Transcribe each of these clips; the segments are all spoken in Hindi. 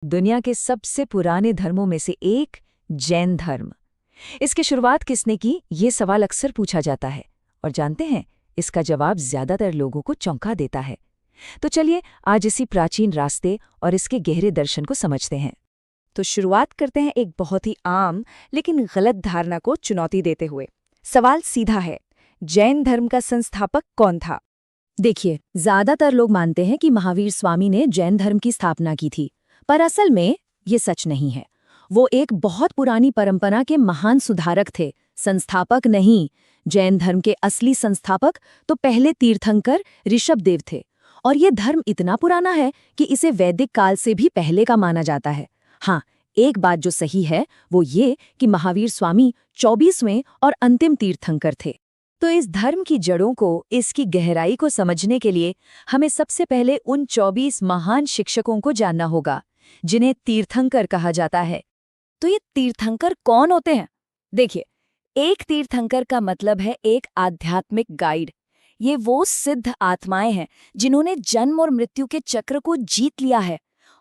दुनिया के सबसे पुराने धर्मों में से एक जैन धर्म। इसकी शुरुआत किसने की, ये सवाल अक्सर पूछा जाता है। और जानते हैं, इसका जवाब ज्यादातर लोगों को चौंका देता है। तो चलिए आज इसी प्राचीन रास्ते और इसके गहरे दर्शन को समझते हैं। तो शुरुआत करते हैं एक बहुत ही आम लेकिन गलत धारणा को चुनौती देते हुए। सवाल सीधा है, जैन धर्म का संस्थापक कौन था? देखिए, ज्यादातर लोग मानते हैं कि महावीर स्वामी ने जैन धर्म की स्थापना की थी, पर असल में ये सच नहीं है। वो एक बहुत पुरानी परंपरा के महान सुधारक थे, संस्थापक नहीं। जैन धर्म के असली संस्थापक तो पहले तीर्थंकर ऋषभदेव थे, और ये धर्म इतना पुराना है कि इसे वैदिक काल से भी पहले का माना जाता है। हाँ, एक बात जो सही है वो ये कि महावीर स्वामी 24वें और अंतिम तीर्थंकर थे। तो इस धर्म की जड़ों को, इसकी गहराई को समझने के लिए हमें सबसे पहले उन 24 महान शिक्षकों को जानना होगा जिन्हें तीर्थंकर कहा जाता है। तो ये तीर्थंकर कौन होते हैं? देखिए, एक तीर्थंकर का मतलब है एक आध्यात्मिक गाइड। ये वो सिद्ध आत्माएं हैं जिन्होंने जन्म और मृत्यु के चक्र को जीत लिया है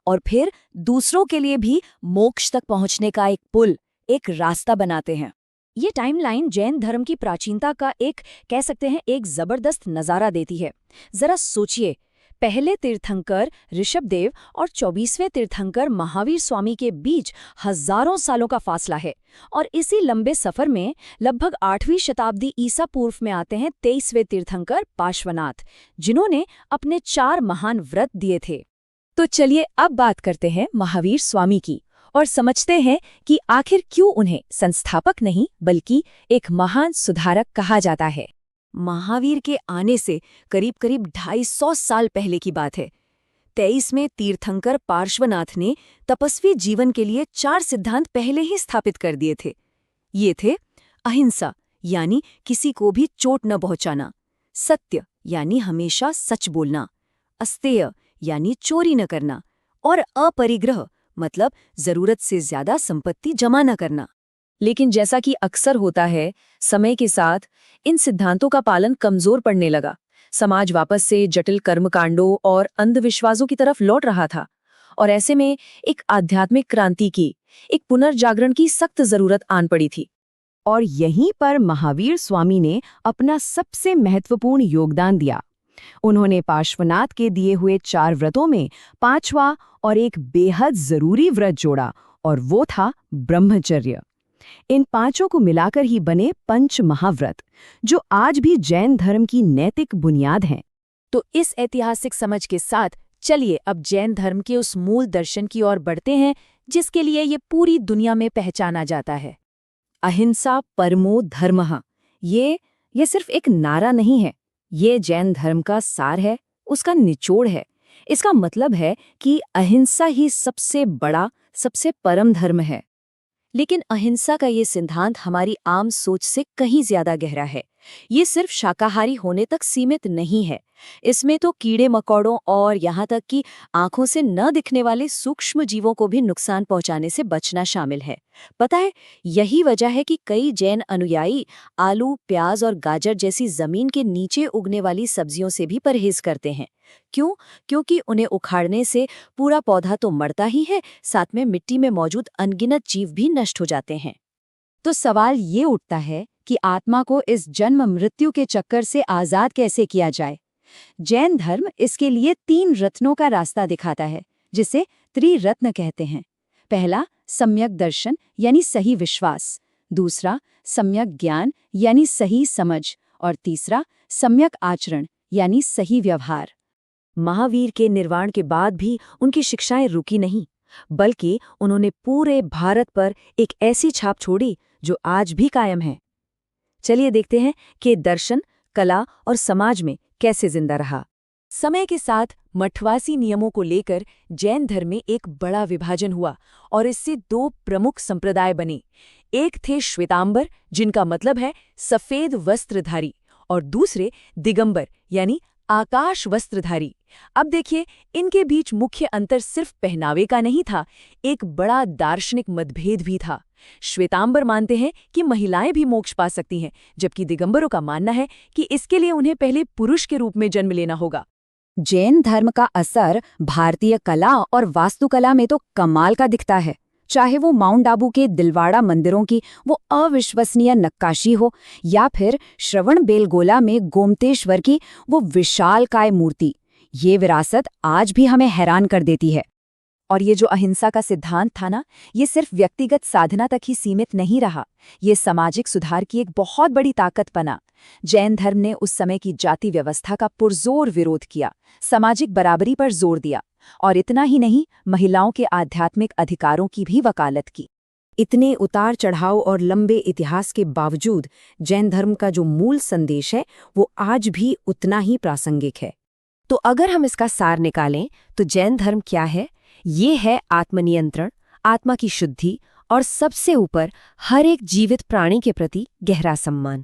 और फिर दूसरों के लिए भी मोक्ष तक पहुंचने का एक पुल, एक रास्ता बनाते हैं। ये टाइमलाइन जैन धर्म की प्राचीनता का कह सकते हैं एक जबरदस्त नजारा देती है। जरा सोचिए, पहले तीर्थंकर ऋषभदेव और 24वें तीर्थंकर महावीर स्वामी के बीच हजारों सालों का फासला है। और इसी लंबे सफर में लगभग 8वीं शताब्दी ईसा पूर्व में आते हैं 23वें तीर्थंकर पार्श्वनाथ, जिन्होंने अपने 4 महान व्रत दिए थे। तो चलिए अब बात करते हैं महावीर स्वामी की और समझते हैं कि आखिर क्यों उन्हें संस्थापक नहीं बल्कि एक महान सुधारक कहा जाता है। महावीर के आने से करीब 250 साल पहले की बात है। 23वें तीर्थंकर पार्श्वनाथ ने तपस्वी जीवन के लिए 4 सिद्धांत पहले ही स्थापित कर दिए थे। ये थे अहिंसा, यानी किसी को भी चोट न पहुंचाना; सत्य, यानी हमेशा सच बोलना; अस्तेय, यानी चोरी न करना; और अपरिग्रह, मतलब जरूरत से ज्यादा संपत्ति जमा न करना। लेकिन जैसा कि अक्सर होता है, समय के साथ इन सिद्धांतों का पालन कमजोर पड़ने लगा। समाज वापस से जटिल कर्मकांडों और अंधविश्वासों की तरफ लौट रहा था, और ऐसे में एक आध्यात्मिक क्रांति की, एक पुनर्जागरण की सख्त जरूरत आन पड़ी थी। और यहीं पर महावीर स्वामी ने अपना सबसे महत्वपूर्ण योगदान दिया। उन्होंने पार्श्वनाथ के दिए हुए 4 व्रतों में 5वां और एक बेहद जरूरी व्रत जोड़ा, और वो था ब्रह्मचर्य। इन 5 को मिलाकर ही बने पंच महाव्रत, जो आज भी जैन धर्म की नैतिक बुनियाद हैं। तो इस ऐतिहासिक समझ के साथ चलिए अब जैन धर्म के उस मूल दर्शन की ओर बढ़ते हैं जिसके लिए ये पूरी दुनिया में पहचाना जाता है। अहिंसा परमो धर्मः। ये सिर्फ एक नारा नहीं है, ये जैन धर्म का सार है, उसका निचोड़ है। इसका मतलब है कि अहिंसा ही सबसे बड़ा, सबसे परम धर्म है। लेकिन अहिंसा का ये सिद्धांत हमारी आम सोच से कहीं ज्यादा गहरा है। ये सिर्फ शाकाहारी होने तक सीमित नहीं है। इसमें तो कीड़े मकोड़ों और यहाँ तक कि आंखों से न दिखने वाले सूक्ष्म जीवों को भी नुकसान पहुंचाने से बचना शामिल है। पता है, यही वजह है कि कई जैन अनुयायी आलू, प्याज और गाजर जैसी जमीन के नीचे उगने वाली सब्जियों से भी परहेज करते हैं। क्यों? क्योंकि उन्हें उखाड़ने से पूरा पौधा तो मरता ही है, साथ में मिट्टी में मौजूद अनगिनत जीव भी नष्ट हो जाते हैं। तो सवाल ये उठता है कि आत्मा को इस जन्म मृत्यु के चक्कर से आजाद कैसे किया जाए। जैन धर्म इसके लिए 3 रत्नों का रास्ता दिखाता है, जिसे त्रिरत्न कहते हैं। पहला, सम्यक दर्शन यानी सही विश्वास; दूसरा, सम्यक ज्ञान यानी सही समझ; और तीसरा, सम्यक आचरण यानी सही व्यवहार। महावीर के निर्वाण के बाद भी उनकी शिक्षाएं रुकी नहीं, बल्कि उन्होंने पूरे भारत पर एक ऐसी छाप छोड़ी जो आज भी कायम है। चलिए देखते हैं कि दर्शन, कला और समाज में कैसे जिंदा रहा। समय के साथ मठवासी नियमों को लेकर जैन धर्म में एक बड़ा विभाजन हुआ और इससे 2 प्रमुख संप्रदाय बने। एक थे श्वेतांबर, जिनका मतलब है सफेद वस्त्रधारी, और दूसरे दिगंबर यानी आकाश वस्त्रधारी। अब देखिए, इनके बीच मुख्य अंतर सिर्फ पहनावे का नहीं था, एक बड़ा दार्शनिक मतभेद भी था। श्वेतांबर मानते हैं कि महिलाएं भी मोक्ष पा सकती हैं, जबकि दिगंबरों का मानना है कि इसके लिए उन्हें पहले पुरुष के रूप में जन्म लेना होगा। जैन धर्म का असर भारतीय कला और वास्तुकला में तो कमाल का दिखता है। चाहे वो माउंट आबू के दिलवाड़ा मंदिरों की वो अविश्वसनीय नक्काशी हो या फिर श्रवणबेलगोला में गोमतेश्वर की वो विशालकाय मूर्ति, ये विरासत आज भी हमें हैरान कर देती है। और ये जो अहिंसा का सिद्धांत था ना, ये सिर्फ व्यक्तिगत साधना तक ही सीमित नहीं रहा, ये सामाजिक सुधार की एक बहुत बड़ी ताकत बना। जैन धर्म ने उस समय की जाति व्यवस्था का पुरजोर विरोध किया, सामाजिक बराबरी पर जोर दिया और इतना ही नहीं, महिलाओं के आध्यात्मिक अधिकारों की भी वकालत की। इतने उतार चढ़ाव और लंबे इतिहास के बावजूद जैन धर्म का जो मूल संदेश है वो आज भी उतना ही प्रासंगिक है। तो अगर हम इसका सार निकालें तो जैन धर्म क्या है? ये है आत्मनियंत्रण, आत्मा की शुद्धि और सबसे ऊपर हर एक जीवित प्राणी के प्रति गहरा सम्मान।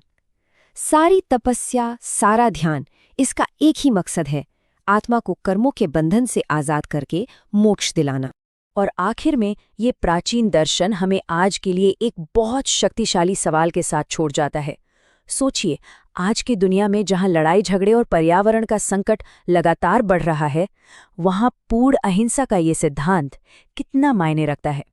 सारी तपस्या, सारा ध्यान, इसका एक ही मकसद है, आत्मा को कर्मों के बंधन से आजाद करके मोक्ष दिलाना। और आखिर में ये प्राचीन दर्शन हमें आज के लिए एक बहुत शक्तिशाली सवाल के साथ छोड़ जाता है। सोचिए, आज की दुनिया में जहां लड़ाई झगड़े और पर्यावरण का संकट लगातार बढ़ रहा है, वहां पूर्ण अहिंसा का ये सिद्धांत कितना मायने रखता है।